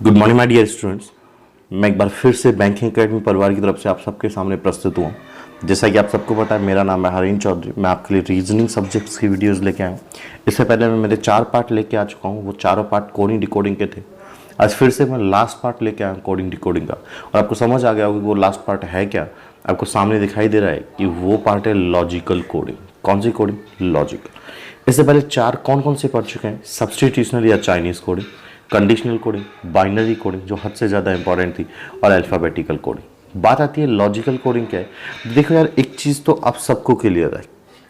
Good morning my dear students. मैं एक बार फिर से बैंकिंग एकेडमी परिवार की तरफ से आप सबके सामने प्रस्तुत हुआ। जैसा कि आप सबको पता है, मेरा नाम है हरीन चौधरी। मैं आपके लिए रीजनिंग सब्जेक्ट्स की वीडियोस लेके आया हूँ। इससे पहले मैं मेरे 4 पार्ट लेके आ चुका हूँ। वो चारों पार्ट कोडिंग डिकोडिंग के थे। आज फिर से मैं लास्ट पार्ट लेके आया हूँ कोडिंग डिकोडिंग का, और आपको समझ आ गया होगा कि वो लास्ट पार्ट है क्या। आपको सामने दिखाई दे रहा है कि वो पार्ट है लॉजिकल कोडिंग। कौन सी कोडिंग? लॉजिकल। इससे पहले 4 कौन कौन से पढ़ चुके हैं? सब्स्टिट्यूशनल या Chinese coding, conditional coding, binary coding जो हद से ज़्यादा इंपॉर्टेंट थी, और अल्फ़ाबेटिकल कोडिंग। बात आती है लॉजिकल कोडिंग क्या है। देखो यार, एक चीज़ तो आप सबको क्लियर है,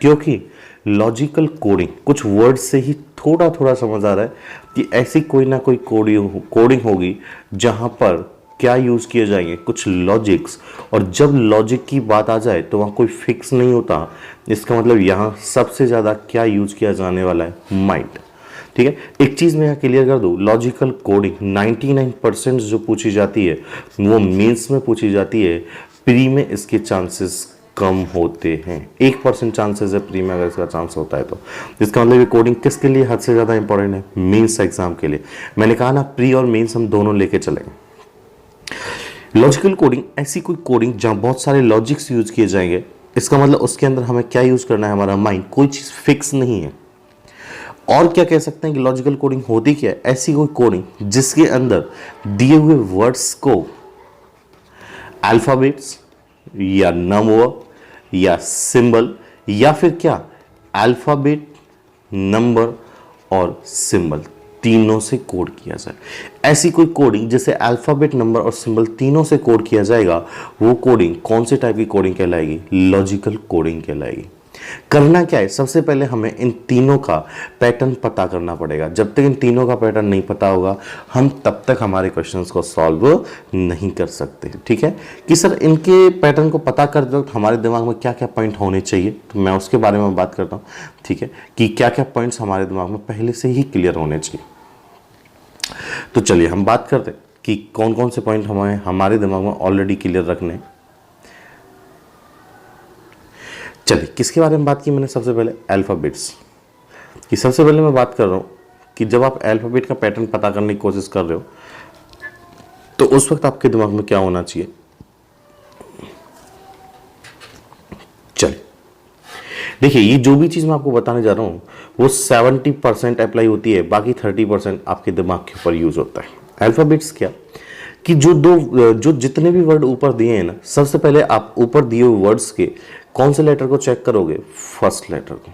क्योंकि लॉजिकल कोडिंग कुछ वर्ड से ही थोड़ा थोड़ा समझ आ रहा है कि ऐसी कोई ना कोई कोडिंग होगी जहाँ पर क्या यूज़ किए जाएंगे, कुछ लॉजिक्स। और जब लॉजिक की बात आ जाए तो वहाँ कोई फिक्स नहीं होता। इसका मतलब यहाँ सबसे ज़्यादा क्या यूज़ किया जाने वाला है? माइंड। ठीक है, एक चीज़ मैं यहाँ क्लियर कर दूँ, लॉजिकल कोडिंग 99% जो पूछी जाती है वो मेंस में पूछी जाती है। प्री में इसके चांसेस कम होते हैं। 1% चांसेस है प्री में अगर इसका चांस होता है तो। इसका मतलब ये कोडिंग किसके लिए हद से ज़्यादा इंपॉर्टेंट है? मेंस एग्जाम के लिए। मैंने कहा ना, प्री और मेंस हम दोनों लेके चलेंगे। लॉजिकल कोडिंग ऐसी कोई कोडिंग जहाँ बहुत सारे लॉजिक्स यूज किए जाएंगे। इसका मतलब उसके अंदर हमें क्या यूज करना है? हमारा माइंड। कोई चीज़ फिक्स नहीं है। और क्या कह सकते हैं कि लॉजिकल कोडिंग होती क्या है? ऐसी कोई कोडिंग जिसके अंदर दिए हुए वर्ड्स को अल्फाबेट्स या नंबर या सिंबल, या फिर क्या, अल्फाबेट, नंबर और सिंबल तीनों से कोड किया जाए। ऐसी कोई कोडिंग जिसे अल्फाबेट, नंबर और सिंबल तीनों से कोड किया जाएगा, वो कोडिंग कौन से टाइप की कोडिंग कहलाएगी? लॉजिकल कोडिंग कहलाएगी। करना क्या है? सबसे पहले हमें इन तीनों का पैटर्न पता करना पड़ेगा। जब तक इन तीनों का पैटर्न नहीं पता होगा, हम तब तक हमारे क्वेश्चंस को सॉल्व नहीं कर सकते। ठीक है, कि सर इनके पैटर्न को पता करते वक्त हमारे दिमाग में क्या क्या पॉइंट होने चाहिए, तो मैं उसके बारे में बात करता हूँ। ठीक है, कि क्या क्या पॉइंट्स हमारे दिमाग में पहले से ही क्लियर होने चाहिए। तो चलिए हम बात करते हैं कि कौन कौन से पॉइंट हमारे दिमाग में ऑलरेडी क्लियर रखने हैं। चलिए, किसके बारे में बात की मैंने? सबसे पहले अल्फ़ाबेट्स की। सबसे पहले मैं बात कर रहा हूँ कि जब आप अल्फ़ाबेट का पैटर्न पता करने की कोशिश कर रहे हो तो उस वक्त आपके दिमाग में क्या होना चाहिए। चलिए देखिए, ये जो भी चीज़ मैं आपको बताने जा रहा हूँ वो 70% अप्लाई होती है, बाकी 30% आपके दिमाग के ऊपर यूज होता है। अल्फ़ाबेट्स क्या कि जो जितने भी वर्ड ऊपर दिए हैं ना, सबसे पहले आप ऊपर दिए हुए वर्ड्स के कौन से लेटर को चेक करोगे? फर्स्ट लेटर को।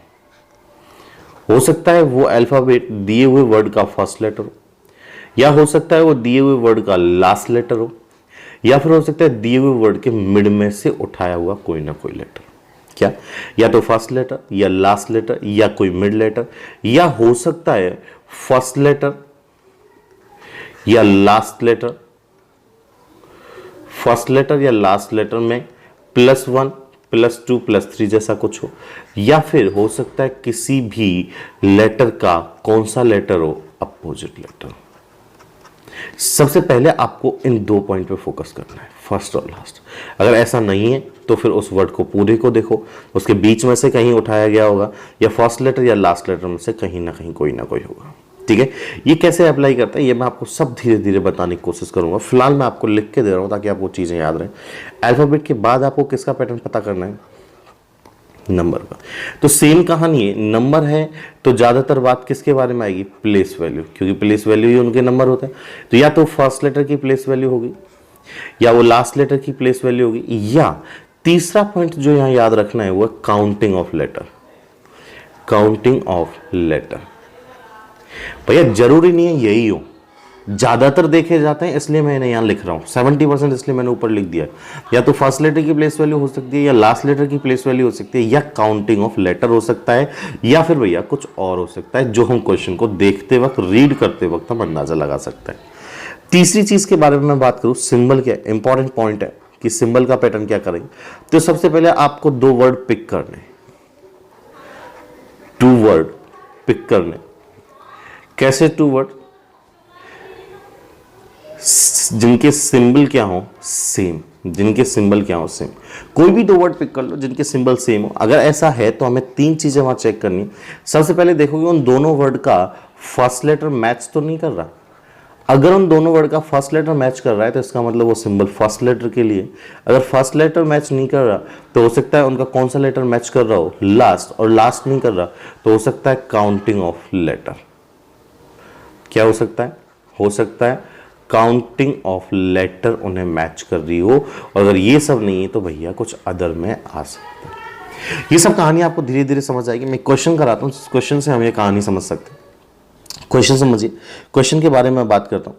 हो सकता है वो अल्फाबेट दिए हुए वर्ड का फर्स्ट लेटर हो, या हो सकता है वो दिए हुए वर्ड का लास्ट लेटर हो, या फिर हो सकता है दिए हुए वर्ड के मिड में से उठाया हुआ कोई ना कोई लेटर। क्या? या तो फर्स्ट लेटर, या लास्ट लेटर, या कोई मिड लेटर, या हो सकता है फर्स्ट लेटर या लास्ट लेटर, फर्स्ट लेटर या लास्ट लेटर में +1, +2, +3 जैसा कुछ हो, या फिर हो सकता है किसी भी लेटर का कौन सा लेटर हो? Opposite letter. सबसे पहले आपको इन 2 पॉइंट पे फोकस करना है, फर्स्ट और लास्ट। अगर ऐसा नहीं है तो फिर उस वर्ड को पूरे को देखो, उसके बीच में से कहीं उठाया गया होगा, या फर्स्ट लेटर या लास्ट लेटर में से कहीं ना कहीं कोई ना कोई होगा। ठीक है, ये कैसे अप्लाई करता है ये मैं आपको सब धीरे धीरे बताने की कोशिश करूंगा। फिलहाल मैं आपको लिख के दे रहा हूं ताकि आपको चीजें याद रहें। अल्फाबेट के बाद आपको किसका पैटर्न पता करना है? नंबर का। तो सेम कहानी है, नंबर है तो ज्यादातर बात किसके बारे में आएगी? प्लेस वैल्यू, क्योंकि प्लेस वैल्यू ही उनके नंबर होते हैं। तो या तो फर्स्ट लेटर की प्लेस वैल्यू होगी, या वो लास्ट लेटर की प्लेस वैल्यू होगी, या तीसरा पॉइंट जो यहां याद रखना है वो counting of letter. Counting of letter भैया जरूरी नहीं है यही हो, ज्यादातर देखे जाते हैं, इसलिए मैंने यहां लिख रहा हूं 70%, इसलिए मैंने ऊपर लिख दिया। या तो फर्स्ट लेटर की प्लेस वैल्यू हो सकती है, या लास्ट लेटर की प्लेस वैल्यू हो सकती है, या काउंटिंग ऑफ लेटर हो सकता है, या फिर भैया कुछ और हो सकता है जो हम क्वेश्चन को देखते वक्त, रीड करते वक्त हम अंदाजा लगा सकते हैं। तीसरी चीज के बारे में मैं बात करूं, सिंबल क्या इंपॉर्टेंट पॉइंट है कि सिंबल का पैटर्न क्या करेंगे। तो सबसे पहले आपको 2 वर्ड पिक करने, 2 वर्ड पिक करने। कैसे 2 वर्ड? जिनके सिंबल क्या हो? सेम। जिनके सिंबल क्या हो? सेम। कोई भी 2 वर्ड पिक कर लो जिनके सिंबल सेम हो। अगर ऐसा है तो हमें 3 चीजें वहां चेक करनी। सबसे पहले देखोगे उन दोनों वर्ड का फर्स्ट लेटर मैच तो नहीं कर रहा। अगर उन दोनों वर्ड का फर्स्ट लेटर मैच कर रहा है तो इसका मतलब वो सिंबल फर्स्ट लेटर के लिए। अगर फर्स्ट लेटर मैच नहीं कर रहा तो हो सकता है उनका कौन सा लेटर मैच कर रहा हो, लास्ट, और लास्ट नहीं कर रहा तो हो सकता है काउंटिंग ऑफ लेटर। क्या हो सकता है? हो सकता है काउंटिंग ऑफ लेटर उन्हें मैच कर रही हो, और अगर ये सब नहीं है तो भैया कुछ अदर में आ सकता है। ये सब कहानी आपको धीरे धीरे समझ आएगी। मैं क्वेश्चन कराता हूँ, क्वेश्चन से हम ये कहानी समझ सकते हैं। क्वेश्चन समझिए, क्वेश्चन के बारे में बात करता हूं।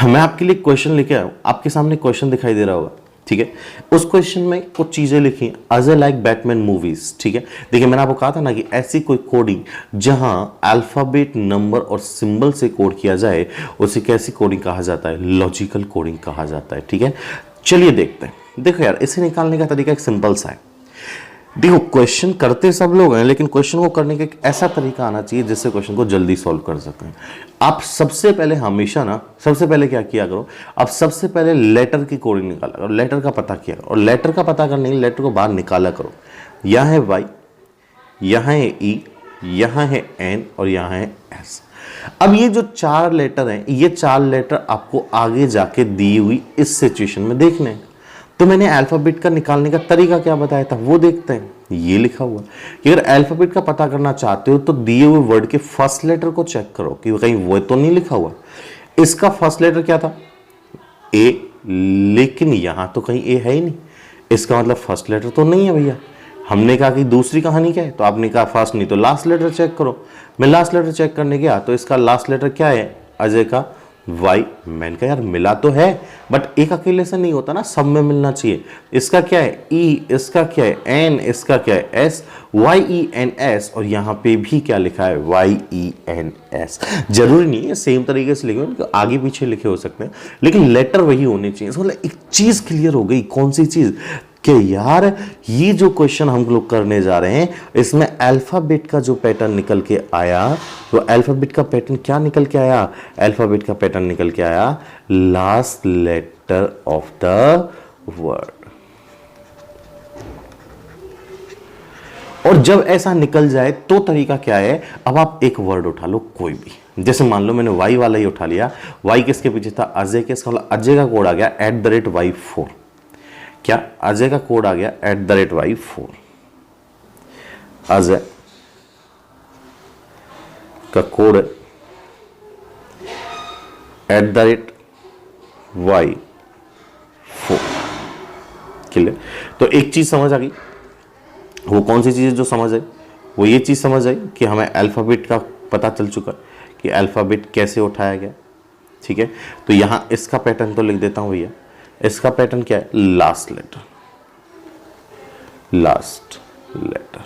मैं आपके लिए क्वेश्चन लेके आया हूं, आपके सामने क्वेश्चन दिखाई दे रहा होगा, ठीक है। उस क्वेश्चन में कुछ चीजें लिखी, अज ए लाइक बैटमैन मूवीज, ठीक है। देखिए मैंने आपको कहा था ना कि ऐसी कोई कोडिंग जहां अल्फाबेट, नंबर और सिंबल से कोड किया जाए उसे कैसी कोडिंग कहा जाता है? लॉजिकल कोडिंग कहा जाता है, ठीक है। चलिए देखते हैं। देखो यार, इसे निकालने का तरीका एक सिंपल सा है। देखो क्वेश्चन करते सब लोग हैं, लेकिन क्वेश्चन को करने का एक ऐसा तरीका आना चाहिए जिससे क्वेश्चन को जल्दी सॉल्व कर सकें। आप सबसे पहले हमेशा ना, सबसे पहले क्या किया करो, आप सबसे पहले लेटर की कोडिंग निकाला करो, लेटर का पता किया करो, और लेटर का पता करने के लिए लेटर को बाहर निकाला करो। यहाँ है वाई, यहाँ है ई, यहाँ है एन और यहाँ है एस। अब ये जो चार लेटर हैं, ये चार लेटर आपको आगे जाके दी हुई इस सिचुएशन में देखने हैं। तो मैंने अल्फाबेट का निकालने का तरीका क्या बताया था वो देखते हैं। ये लिखा हुआ कि अगर अल्फाबेट का पता करना चाहते हो तो दिए हुए वर्ड के फर्स्ट लेटर को चेक करो कि कहीं वो तो नहीं लिखा हुआ। इसका फर्स्ट लेटर क्या था? ए, लेकिन यहां तो कहीं ए है ही नहीं, इसका मतलब फर्स्ट लेटर तो नहीं है भैया। हमने कहा कि दूसरी कहानी क्या है, तो आपने कहा फर्स्ट नहीं तो लास्ट लेटर चेक करो। मैं लास्ट लेटर चेक करने गया तो इसका लास्ट लेटर क्या है? अजय का वाई। मैंने कहा यार मिला तो है, बट एक अकेले से नहीं होता ना, सब में मिलना चाहिए। इसका क्या है? ई, इसका क्या है? एन, इसका क्या है? S. Y E N S, और यहां पे भी क्या लिखा है? Y E N S. जरूरी नहीं है सेम तरीके से लिखे, आगे पीछे लिखे हो सकते हैं, लेकिन लेटर वही होने चाहिए। मतलब एक चीज क्लियर हो गई। कौन सी चीज? कि यार ये जो क्वेश्चन हम लोग करने जा रहे हैं इसमें अल्फाबेट का जो पैटर्न निकल के आया, वो अल्फाबेट का पैटर्न क्या निकल के आया? अल्फाबेट का पैटर्न निकल के आया last letter of the word. और जब ऐसा निकल जाए तो तरीका क्या है? अब आप एक वर्ड उठा लो कोई भी, जैसे मान लो मैंने वाई वाला ही उठा लिया। वाई किसके पीछे था? अजय के। इसका मतलब अजय का कोड आ गया @y4। क्या? अजय का कोड आ गया @y4। अजय का कोड @y4। क्लियर? तो एक चीज समझ आ गई। वो कौन सी चीज जो समझ आई? वो ये चीज समझ आई कि हमें अल्फाबेट का पता चल चुका कि अल्फाबेट कैसे उठाया गया, ठीक है। तो यहां इसका पैटर्न तो लिख देता हूं भैया। इसका पैटर्न क्या है? Last letter, last letter.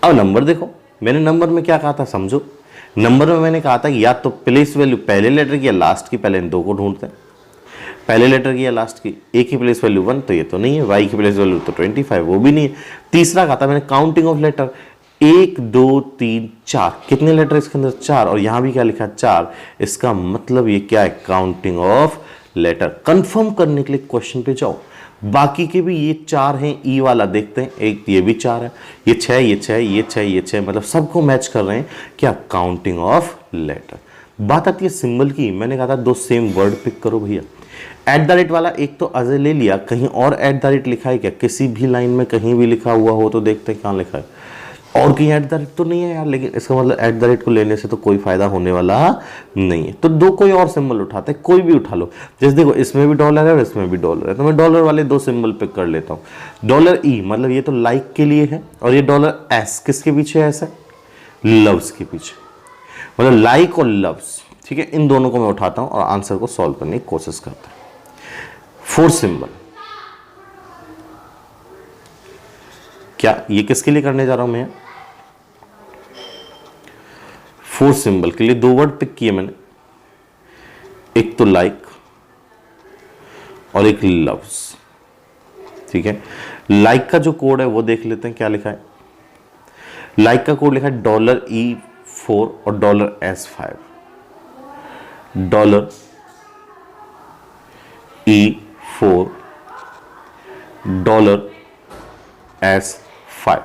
अब नंबर देखो, मैंने नंबर में क्या कहा था समझो। नंबर में मैंने कहा था या तो प्लेस वैल्यू पहले लेटर की या लास्ट की, पहले इन दो को ढूंढते हैं। पहले लेटर की या लास्ट की। ए की प्लेस वैल्यू 1 तो ये तो नहीं है, वाई की प्लेस वैल्यू तो 25 वो भी नहीं है। तीसरा कहा था मैंने काउंटिंग ऑफ लेटर, 1 2 3 4। कितने लेटर इसके अंदर? 4। और यहां भी क्या लिखा है? 4। इसका मतलब ये क्या है? Counting of letter. कंफर्म करने के लिए क्वेश्चन पे जाओ, बाकी के भी ये 4 हैं। ई वाला देखते हैं, एक ये भी 4 है, ये 6, ये 6, ये 6, ये 6, मतलब सबको मैच कर रहे हैं। क्या? Counting of letter. बात आती है सिंबल की। मैंने कहा था दो सेम वर्ड पिक करो भैया। @ वाला एक तो अजय ले लिया, कहीं और @ लिखा है क्या? किसी भी लाइन में कहीं भी लिखा हुआ हो तो देखते हैं कहां लिखा है। और कहीं @ तो नहीं है यार, लेकिन इसका मतलब @ को लेने से तो कोई फायदा होने वाला नहीं है। तो दो कोई और सिंबल उठाते हैं, कोई भी उठा लो। जैसे देखो इसमें भी डॉलर है और इसमें भी डॉलर है, तो मैं डॉलर वाले दो सिंबल पिक कर लेता हूं। $E मतलब ये तो लाइक के लिए है, और ये $S किसके पीछे है? ऐसा लव्स के पीछे, मतलब लाइक और लव्स, ठीक है। इन दोनों को मैं उठाता हूं और आंसर को सॉल्व करने की कोशिश करता हूं। 4 सिंबल, क्या ये किसके लिए करने जा रहा हूं मैं? 4 सिंबल के लिए दो वर्ड पिक किए मैंने, एक तो लाइक और एक लव्स, ठीक है। लाइक का जो कोड है वो देख लेते हैं क्या लिखा है। लाइक का कोड लिखा है $E4 और $S5। $E4 $S5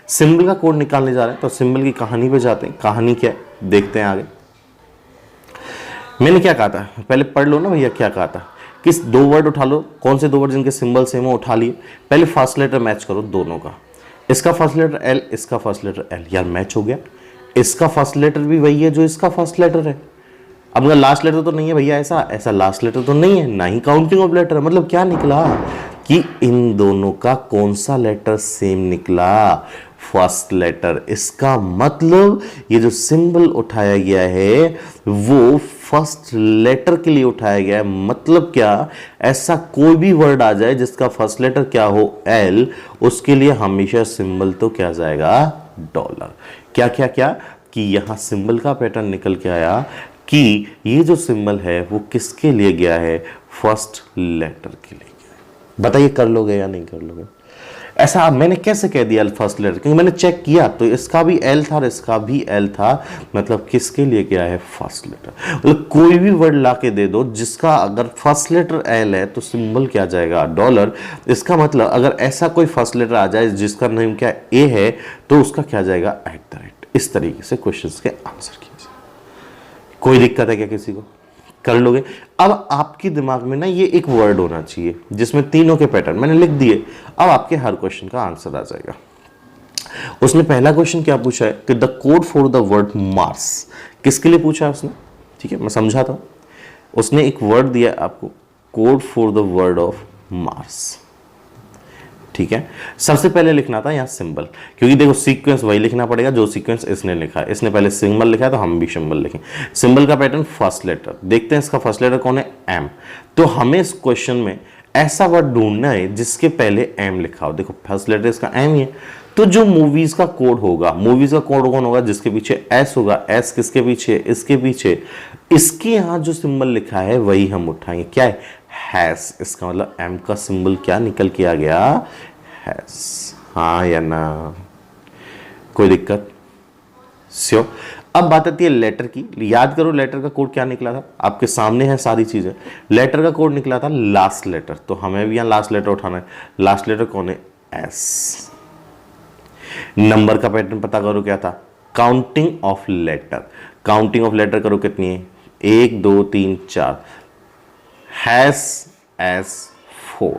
सिंबल का कोड निकालने जा रहे हैं। तो सिंबल की कहानी पे जाते हैं। कहानी क्या है देखते हैं आगे। मैंने क्या कहा था, पहले पढ़ लो ना भैया क्या कहा था। किस दो वर्ड उठा लो, कौन से दो वर्ड जिनके सिंबल सेम हो उठा लिए, पहले फर्स्ट लेटर मैच करो दोनों का। इसका फर्स्ट लेटर एल, इसका फर्स्ट लेटर एल, यार मैच हो गया। इसका फर्स्ट लेटर भी वही है जो इसका फर्स्ट लेटर है। अब अगर लास्ट लेटर तो नहीं है भैया, ऐसा ऐसा लास्ट लेटर तो नहीं है, ना ही काउंटिंग ऑफ लेटर। मतलब क्या निकला कि इन दोनों का कौन सा लेटर सेम निकला, फर्स्ट लेटर। इसका मतलब ये जो सिंबल उठाया गया है वो फर्स्ट लेटर के लिए उठाया गया है। मतलब क्या, ऐसा कोई भी वर्ड आ जाए जिसका फर्स्ट लेटर क्या हो एल, उसके लिए हमेशा सिंबल तो क्या जाएगा, डॉलर। क्या क्या क्या कि यहां सिंबल का पैटर्न निकल के आया कि ये जो सिंबल है वो किसके लिए गया है, फर्स्ट लेटर के लिए गया है। बताइए कर लोगे या नहीं कर लोगे। ऐसा मैंने कैसे कह दिया फर्स्ट लेटर, क्योंकि मैंने चेक किया तो इसका भी एल था और इसका भी एल था। मतलब किसके लिए गया है, फर्स्ट लेटर। मतलब कोई भी वर्ड ला के दे दो जिसका अगर फर्स्ट लेटर एल है तो सिंबल क्या जाएगा, डॉलर। इसका मतलब अगर ऐसा कोई फर्स्ट लेटर आ जाए जिसका नेम क्या ए है तो उसका क्या जाएगा, @ इस तरीके से क्वेश्चंस के आंसर कीजिए। कोई दिक्कत है क्या किसी को, कर लोगे। अब आपके दिमाग में ना ये एक वर्ड होना चाहिए जिसमें तीनों के पैटर्न मैंने लिख दिए। अब आपके हर क्वेश्चन का आंसर आ जाएगा। उसने पहला क्वेश्चन क्या पूछा है कि the code for the word Mars, किसके लिए पूछा है उसने, ठीक है मैं समझाता हूं। उसने एक वर्ड दिया आपको, code for the word of Mars, ठीक है। सबसे पहले लिखना था यहाँ सिंबल, क्योंकि देखो सीक्वेंस वही लिखना पड़ेगा जो सीक्वेंस इसने लिखा है। इसने पहले सिंबल लिखा है तो हम भी सिंबल लिखें। सिंबल का पैटर्न फर्स्ट लेटर, देखते हैं इसका फर्स्ट लेटर कौन है, एम। तो हमें इस क्वेश्चन में ऐसा वर्ड ढूंढना है जिसके पहले एम लिखा हो। देखो फर्स्ट लेटर इसका एम ही है, तो जो मूवीज का कोड होगा, मूवीज का कोड कौन होगा, जिसके पीछे एस होगा। एस किसके पीछे, इसके पीछे। इसके यहां जो सिंबल लिखा है वही हम उठाएंगे, क्या है, हैस। इसका मतलब एम का सिंबल क्या निकल के आ गया, हैस। हाँ या ना, कोई दिक्कत, श्योर। अब बात आती है लेटर की। याद करो लेटर का कोड क्या निकला था, आपके सामने है सारी चीजें। लेटर का कोड निकला था लास्ट लेटर, तो हमें भी यहां लास्ट लेटर उठाना है। लास्ट लेटर कौन है, एस। नंबर का पैटर्न पता करो क्या था, counting of letter. Counting of letter करो कितनी है, 1 2 3 4, हैस एस 4।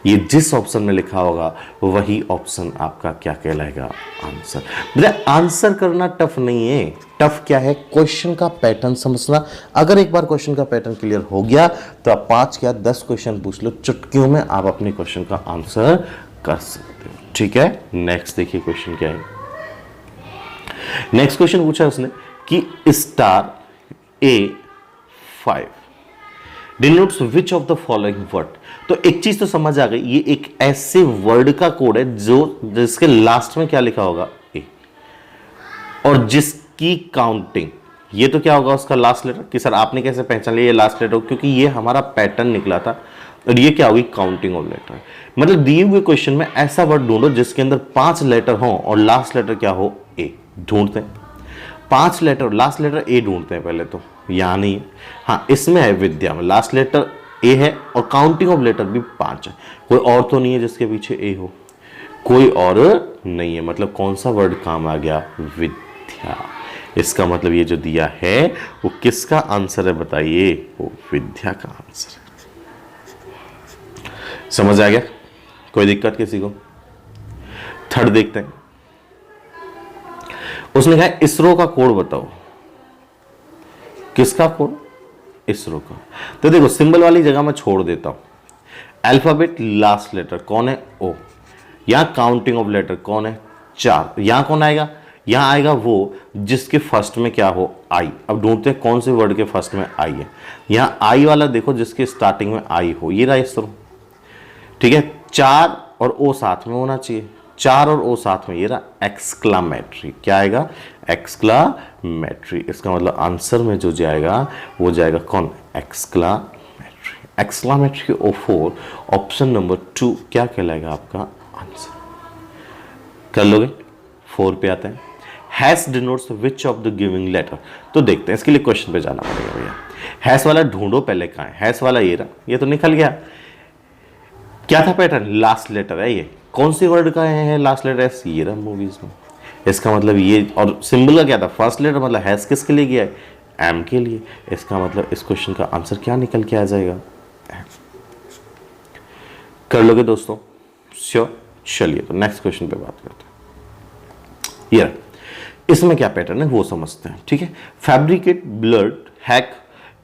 ये जिस ऑप्शन में लिखा होगा वही ऑप्शन आपका क्या कहलाएगा, आंसर। मतलब आंसर करना टफ नहीं है, टफ क्या है, क्वेश्चन का पैटर्न समझना। अगर एक बार क्वेश्चन का पैटर्न क्लियर हो गया तो आप 5 या 10 क्वेश्चन पूछ लो, चुटकियों में आप अपने क्वेश्चन का आंसर कर सकते हो, ठीक है। नेक्स्ट देखिए क्वेश्चन क्या है। नेक्स्ट क्वेश्चन पूछा उसने कि star A5 denotes which of the following word. तो एक चीज तो समझ आ गई, ये एक ऐसे वर्ड का कोड है जो जिसके लास्ट में क्या लिखा होगा, ए, और जिसकी काउंटिंग, ये तो क्या होगा उसका लास्ट लेटर। कि सर आपने कैसे पहचान लिया ये लास्ट लेटर, क्योंकि ये हमारा पैटर्न निकला था। और ये क्या होगी, काउंटिंग ऑफ लेटर। मतलब दिए हुए क्वेश्चन में ऐसा वर्ड ढूंढो जिसके अंदर 5 लेटर हो और लास्ट लेटर क्या हो, ए। ढूंढते हैं 5 लेटर, लास्ट लेटर ए ढूंढते हैं पहले तो, यहां नहीं है। हाँ इसमें है विद्या में लास्ट लेटर ए है और काउंटिंग ऑफ लेटर भी 5 है। कोई और तो नहीं है जिसके पीछे ए हो, कोई और नहीं है। मतलब कौन सा वर्ड काम आ गया, विद्या। इसका मतलब ये जो दिया है वो किसका आंसर है बताइए, वो विद्या का आंसर है। समझ आ गया, कोई दिक्कत किसी को। थर्ड देखते हैं, उसने कहा इसरो का कोड बताओ। किसका कोड, इसरो का। तो देखो सिंबल वाली जगह मैं छोड़ देता हूं। अल्फाबेट लास्ट लेटर कौन है, ओ। यहां काउंटिंग ऑफ लेटर कौन है, 4। यहां कौन आएगा, यहां आएगा वो जिसके फर्स्ट में क्या हो, आई। अब ढूंढते हैं कौन से वर्ड के फर्स्ट में आई है। यहां आई वाला देखो जिसके स्टार्टिंग में आई हो, ये रहा इसरो, ठीक है। 4 और ओ साथ में होना चाहिए, 4 और ओ साथ में, ये रहा एक्सक्लामेटरी। क्या आएगा, एक्सक्लामेटरी। इसका मतलब आंसर में जो जाएगा वो जाएगा कौन, exclamatory. Exclamatory O4 option number 2 क्या कहलाएगा आपका आंसर। कर लोगे। 4 पे आते हैं, hash denotes which of the giving letter. तो देखते हैं, इसके लिए क्वेश्चन पे जाना पड़ेगा भैया। हैश वाला ढूंढो पहले, कहां है हैश वाला, ये रहा, ये तो निकल गया। क्या था पैटर्न, लास्ट लेटर है। ये कौन सी वर्ड का है लास्ट लेटर एस, ये रहा मूवीज में। इसका मतलब ये, और सिंबल का क्या था, फर्स्ट लेटर। मतलब हैश किसके लिए गया है, एम के लिए। इसका मतलब इस क्वेश्चन का आंसर क्या निकल के आ जाएगा? कर लोगे दोस्तों? श्योर। चलिए तो नेक्स्ट क्वेश्चन पे बात करते हैं। ये इसमें क्या पैटर्न है वो समझते हैं, ठीक है। फैब्रिकेट ब्लड हैक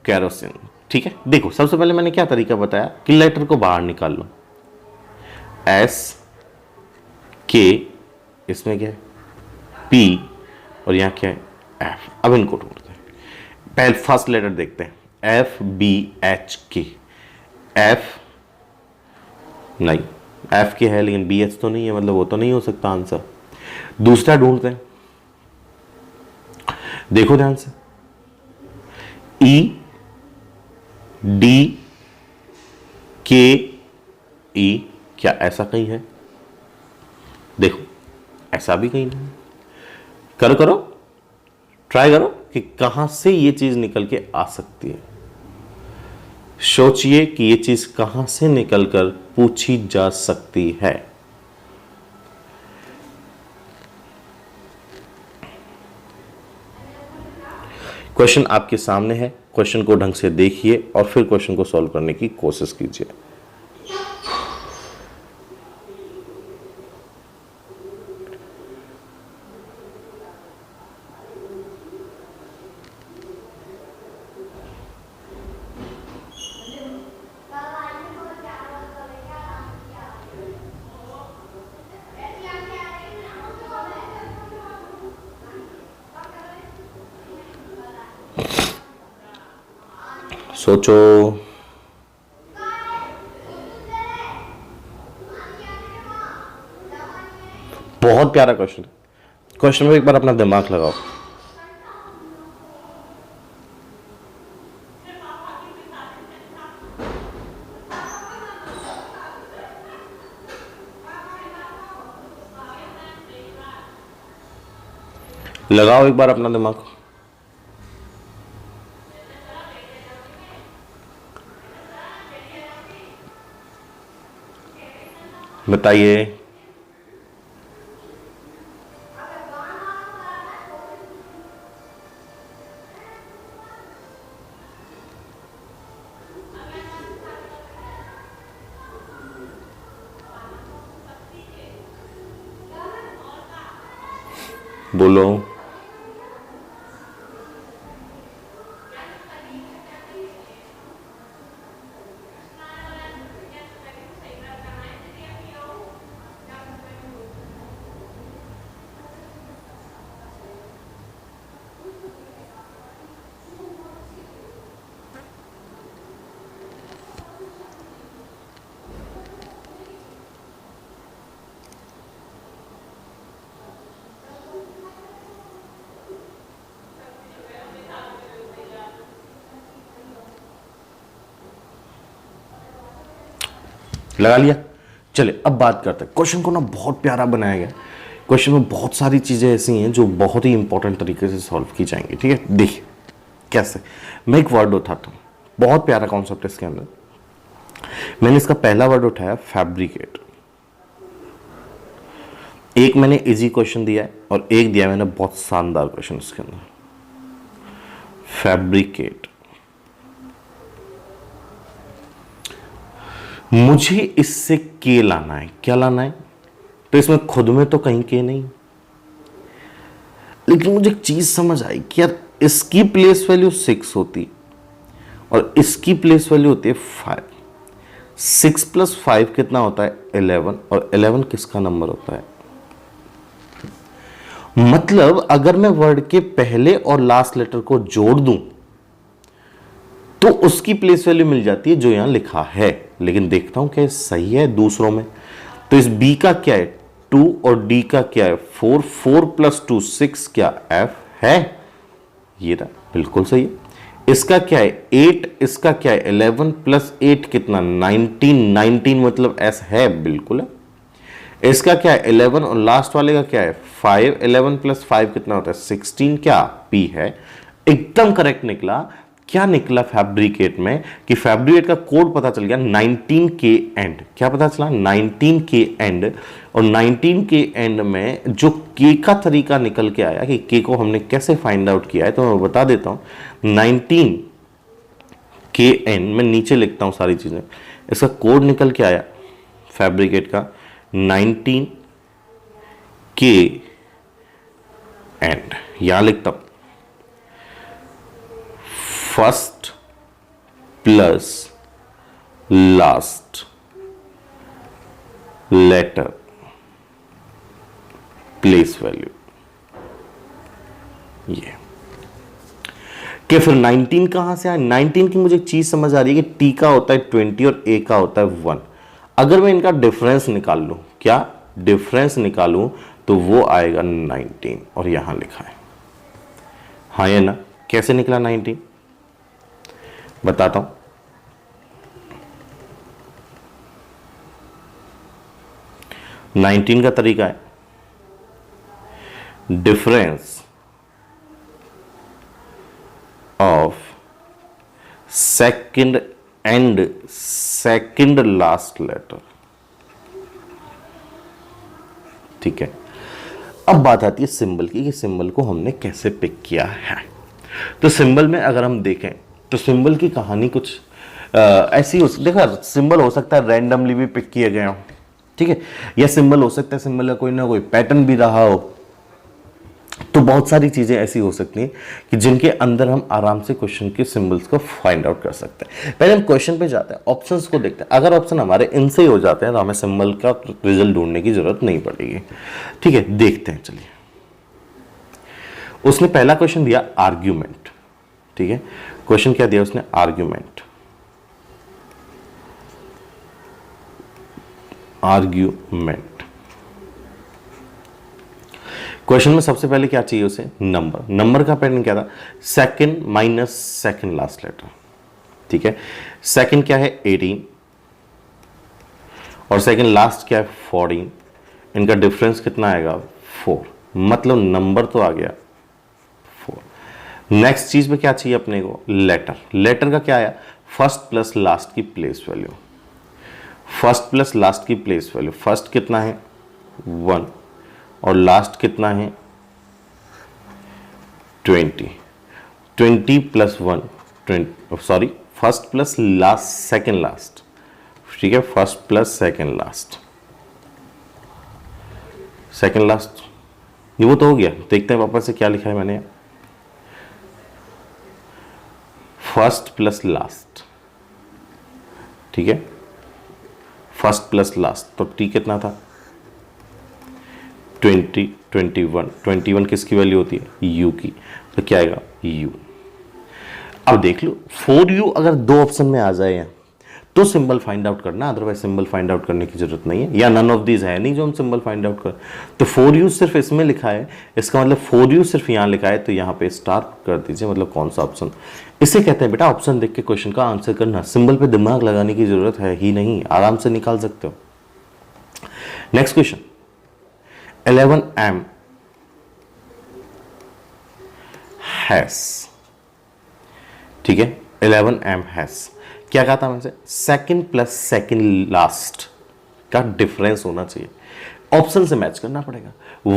केरोसिन, ठीक है। देखो सबसे पहले मैंने क्या तरीका बताया कि लेटर को बाहर निकाल लो, एस के, इसमें क्या है पी, और यहां क्या है एफ। अब इनको ढूंढते हैं। पहले फर्स्ट लेटर देखते हैं, एफ बी एच के। एफ नहीं, एफ के है लेकिन बी एच तो नहीं है, मतलब वो तो नहीं हो सकता आंसर। दूसरा ढूंढते हैं, देखो ध्यान से, ई डी के ई, क्या ऐसा कहीं है? देखो ऐसा भी कहीं नहीं। करो करो, ट्राई करो कि कहां से ये चीज निकल के आ सकती है। सोचिए कि ये चीज कहां से निकलकर पूछी जा सकती है। क्वेश्चन आपके सामने है, क्वेश्चन को ढंग से देखिए और फिर क्वेश्चन को सॉल्व करने की कोशिश कीजिए। सोचो, बहुत प्यारा क्वेश्चन है। क्वेश्चन में एक बार अपना दिमाग लगाओ। लगाओ एक बार अपना दिमाग। बताइए। बोलो। लगा लिया? चले अब बात करते हैं। क्वेश्चन को ना बहुत प्यारा बनाया गया। क्वेश्चन में बहुत सारी चीजें ऐसी हैं जो बहुत ही इंपॉर्टेंट तरीके से सॉल्व की जाएंगी, ठीक है। देखिए कैसे, मैं एक वर्ड उठाता हूं, बहुत प्यारा कॉन्सेप्ट है इसके अंदर। मैंने इसका पहला वर्ड उठाया फैब्रिकेट। एक मैंने इजी क्वेश्चन दिया है और एक दिया मैंने बहुत शानदार क्वेश्चन इसके अंदर। फैब्रिकेट, मुझे इससे के लाना है। क्या लाना है? तो इसमें खुद में तो कहीं के नहीं, लेकिन मुझे एक चीज समझ आई कि यार इसकी प्लेस वैल्यू 6 होती और इसकी प्लेस वैल्यू होती है 5। 6 + 5 कितना होता है? 11, और 11 किसका नंबर होता है? मतलब अगर मैं वर्ड के पहले और लास्ट लेटर को जोड़ दूं तो उसकी प्लेस वैल्यू मिल जाती है जो यहां लिखा है। लेकिन देखता हूं क्या सही है दूसरों में। तो इस बी का क्या है? 2, और डी का क्या है? 4। 4 + 2 6, क्या एफ है? ये रहा, बिल्कुल सही है। इसका क्या है? 8। इसका क्या है? 11 + 8 कितना? 19। 19 मतलब एस है, बिल्कुल है। इसका क्या है? 11, और लास्ट वाले का क्या है? 5। 11 + 5 कितना होता है? 16, क्या पी है? एकदम करेक्ट निकला। क्या निकला फैब्रिकेट में कि फैब्रिकेट का कोड पता चल गया 19 के एंड। क्या पता चला? 19 के एंड। और 19 के एंड में जो के का तरीका निकल के आया कि के को हमने कैसे फाइंड आउट किया है, तो मैं बता देता हूं। 19 के एंड में नीचे लिखता हूं सारी चीजें। इसका कोड निकल के आया फैब्रिकेट का 19 के एंड। यहां लिखता हूं first plus last letter place value, ये कि फिर 19 कहां से आया? 19 की मुझे एक चीज समझ आ रही है कि टी का होता है 20 और ए का होता है 1। अगर मैं इनका डिफरेंस निकाल लूं, क्या डिफरेंस निकालूं, तो वो आएगा 19 और यहां लिखा है। हाँ ये ना, कैसे निकला 19 बताता हूं। नाइनटीन का तरीका है difference of second and second last letter. ठीक है, अब बात आती है सिंबल की कि सिंबल को हमने कैसे पिक किया है। तो सिंबल में अगर हम देखें तो सिंबल की कहानी कुछ ऐसी हो सकती है। देखो सिंबल हो सकता है रैंडमली भी पिक किए गए हो, ठीक है, या सिंबल हो सकता है सिंबल का कोई ना कोई पैटर्न भी रहा हो। तो बहुत सारी चीजें ऐसी हो सकती हैं कि जिनके अंदर हम आराम से क्वेश्चन के सिंबल्स को फाइंड आउट कर सकते हैं। पहले हम क्वेश्चन पे जाते हैं, ऑप्शंस को देखते हैं। अगर ऑप्शन हमारे इनसे ही हो जाते हैं तो हमें सिंबल का रिजल्ट ढूंढने की जरूरत नहीं पड़ेगी। ठीक है, देखते हैं। चलिए, उसने पहला क्वेश्चन दिया आर्ग्यूमेंट। ठीक है, क्वेश्चन क्या दिया उसने? आर्ग्यूमेंट। आर्ग्यूमेंट क्वेश्चन में सबसे पहले क्या चाहिए उसे? नंबर। नंबर का पैटर्न क्या था? Second minus second last letter. ठीक है, सेकंड क्या है? 18 और सेकंड लास्ट क्या है? 14। इनका डिफरेंस कितना आएगा? 4। मतलब नंबर तो आ गया 4। नेक्स्ट चीज पे क्या चाहिए अपने को? लेटर। लेटर का क्या आया? फर्स्ट प्लस लास्ट की place value. First plus last की प्लेस वैल्यू, फर्स्ट कितना है? 1 और लास्ट कितना है? 20। 20 plus 1 20, sorry first plus last second last. ठीक है, first plus second last, second last, ये वो तो हो गया। देखते हैं वापस से क्या लिखा है मैंने। फर्स्ट प्लस लास्ट, ठीक है, फर्स्ट प्लस लास्ट, तो टी कितना था? 20, 21। 21 किसकी वैल्यू होती है? यू की, तो क्या आएगा? यू। अब देख लो 4u अगर दो ऑप्शन में आ जाए तो सिंबल फाइंड आउट करना, अदरवाइज सिंबल फाइंड आउट करने की जरूरत नहीं है, या नन ऑफ दीज है नहीं जो हम सिंबल फाइंड आउट कर। तो 4u सिर्फ इसमें लिखा है, इसका मतलब 4u सिर्फ यहां लिखा है, तो यहां पे स्टार कर दीजिए, मतलब कौन सा ऑप्शन। इसे कहते हैं बेटा ऑप्शन देख के क्वेश्चन का आंसर करना। सिंबल पे दिमाग लगाने की जरूरत है ही नहीं, आराम से निकाल सकते हो। Next question, 11m has. ठीक है, 11m हैज क्या कहा था हमसे? सेकंड प्लस सेकंड लास्ट का डिफरेंस होना चाहिए, ऑप्शन से मैच करना पड़ेगा।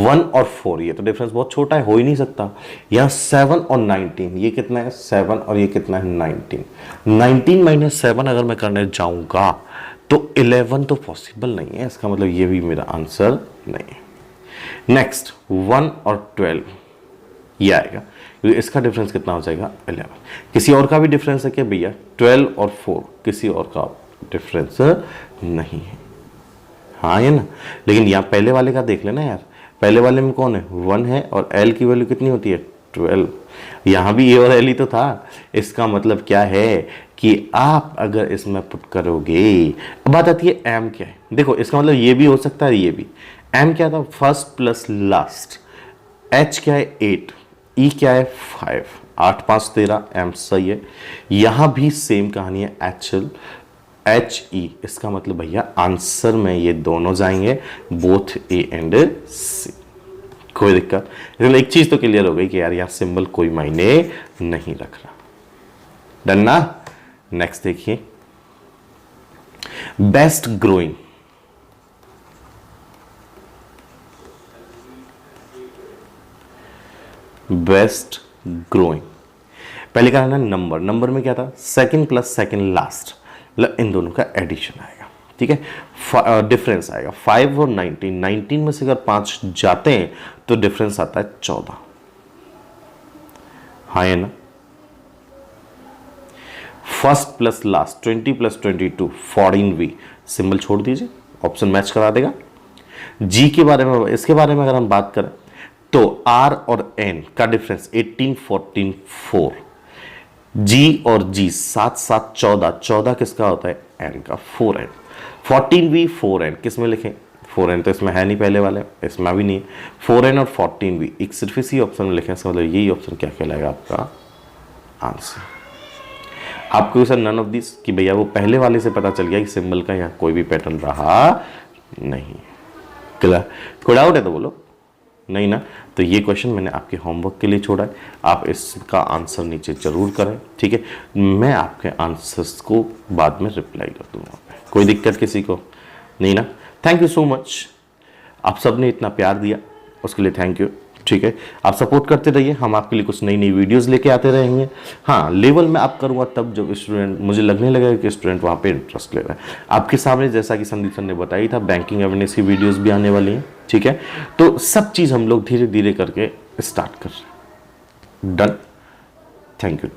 1 और 4, ये तो डिफरेंस बहुत छोटा है, हो ही नहीं सकता। यहां 7 और 19, ये कितना है? 7 और ये कितना है? 19। 19 माइनस 7 अगर मैं करने जाऊंगा तो 11 तो पॉसिबल नहीं है, इसका मतलब ये भी मेरा आंसर नहीं है। नेक्स्ट 1 और 12, ये आएगा, क्योंकि इसका डिफरेंस कितना हो जाएगा? 11। किसी और का भी डिफरेंस है क्या भैया? 12 और 4, किसी और का डिफरेंस नहीं है। हाँ ये ना, लेकिन यहाँ पहले वाले का देख लेना यार, पहले वाले में कौन है? 1 है और l की वैल्यू कितनी होती है? 12। यहाँ भी a और l ही तो था। इसका मतलब क्या है कि आप अगर इसमें पुट करोगे, अब बात आती है m क्या है। देखो इसका मतलब ये भी हो सकता है, ये भी। m क्या था? First plus last. h क्या है? 8। e क्या है? 5। 8 5 13, m सही है। यहां भी सेम कहानी है, HE। इसका मतलब भैया आंसर में ये दोनों जाएंगे, बोथ A एंड C। कोई दिक्कत? एक चीज तो क्लियर हो गई कि यार यहाँ सिंबल कोई मायने नहीं रख रहा। डन ना। नेक्स्ट देखिए, बेस्ट ग्रोइंग, बेस्ट ग्रोइंग, पहले का है ना नंबर, नंबर में क्या था, सेकंड प्लस सेकंड लास्ट, मतलब इन दोनों का एडिशन आएगा, ठीक है। डिफरेंस आएगा 5 और 19, 19 में से अगर 5 जाते हैं तो डिफरेंस आता है 14, हाँ है ना। First plus last 20 plus 22 14V, symbol छोड़ दीजिए, ऑप्शन मैच करा देगा। जी के बारे में, इसके बारे में अगर हम बात करें तो R और N का डिफरेंस 18 14 4, G और G 7 7 14, 14 किसका होता है, N का, 4N। 14V 4N किस में लिखें, 4N तो इसमें है नहीं, पहले वाले इसमें भी नहीं है, 4N और 14V एक सिर्फ इसी ऑप्शन में लिखें, इसका मतलब यही ऑप्शन क्या कहलाएगा आपका आंसर। आपको सर नन ऑफ दिस कि भैया वो पहले वाले से पता चल गया कि सिंबल का यहाँ कोई भी पैटर्न रहा नहीं, कोई डाउट है तो बोलो, नहीं ना। तो ये क्वेश्चन मैंने आपके होमवर्क के लिए छोड़ा है, आप इसका आंसर नीचे जरूर करें, ठीक है। मैं आपके आंसर्स को बाद में रिप्लाई कर दूंगा, कोई दिक्कत किसी को नहीं ना। थैंक यू सो मच, आप सब ने इतना प्यार दिया उसके लिए थैंक यू, ठीक है। आप सपोर्ट करते रहिए, हम आपके लिए कुछ नई नई वीडियोस लेके आते रहेंगे। हाँ, लेवल में आप करूँगा तब जब स्टूडेंट, मुझे लगने लगेगा कि स्टूडेंट वहाँ पे इंटरेस्ट ले रहा है। आपके सामने जैसा कि संदीप सर ने बताई था, बैंकिंग अवेयरनेस की वीडियोस भी आने वाली हैं, ठीक है। तो सब चीज़ हम लोग धीरे धीरे करके स्टार्ट कर रहे हैं। Done, thank you.